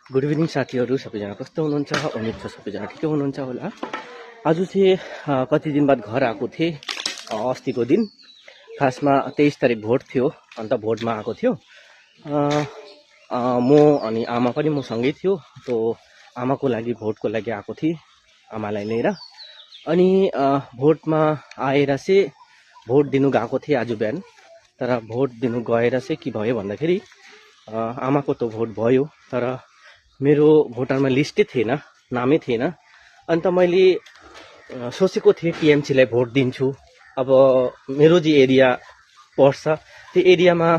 Good evening साथीहरू सबैजना कस्तो हुनुहुन्छ? उम्मीद छ सबैजना ठिकै हुनुहुन्छ होला। आज चाहिँ कति दिन बाद घर आएको थिएँ। अस्तिको दिन खासमा 23 तारिक भोट थियो, अन्त भोटमा आएको थियो। म अनि आमा पनि मसँगै थियो। तो आमाको लागि भोटको लागि आएको थिएँ, आमालाई लिएर। अनि भोटमा आएर चाहिँ भोट दिनु गएको थिएँ आज बिहान। तर भोट दिनु गएर चाहिँ के भयो भन्दाखेरि आमाको त भोट भयो, तर मेरो भोटरमा लिस्टै थिएन, नामै थिएन। अन्त मैले सोचेको थिएँ टिएमसीलाई भोट दिन्छु। अब मेरो जे एरिया पर्छ त्यो एरियामा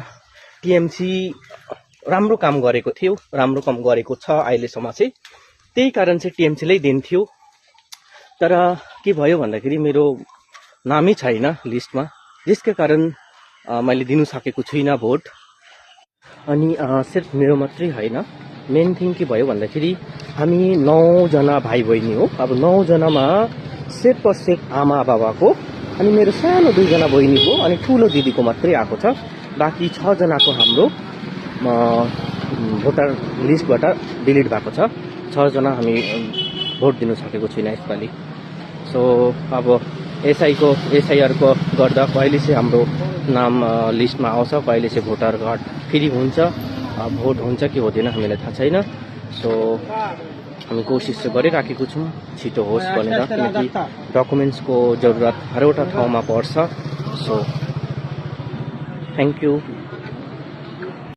टिएमसी राम्रो काम गरेको थियो, राम्रो काम गरेको छ अहिलेसम्म चाहिँ, त्यही कारण चाहिँ टिएमसीलाई दिन्थ्यो। तर के भयो भन्दाखेरि मेरो नामै छैन लिस्टमा, जसकै कारण मैले दिनु सकेको छुइनँ भोट। अनि सिर्फ मेरो मात्रै होइन, मेन थिङ के भयो भन्दाखेरि हामी 9 जना भाइ बहिनी हो। अब 9 जनामा सिर्फ आमा बाबाको अनि मेरो सानो 2 जना बहिनीको अनि ठुलो दिदीको मात्रै आएको छ। बाँकी 6 जनाको हाम्रो भोटर लिस्टबाट डिलिट भएको छ। 6 जना हामी भोट दिनु सकेको छैन यसपालि। सो अब एसआईआरको गर्दा कहिले चाहिँ हाम्रो नाम लिस्टमा आउँछ, कहिले चाहिँ भोटर कार्ड फ्री हुन्छ, भोट हुन्छ कि हुँदैन हामीलाई थाहा छैन। सो हामी कोसिस चाहिँ गरिराखेको छौँ छिटो होस् भनेर, किनकि डकुमेन्ट्सको जरुरत हरवटा ठाउँमा पर्छ। So thank you.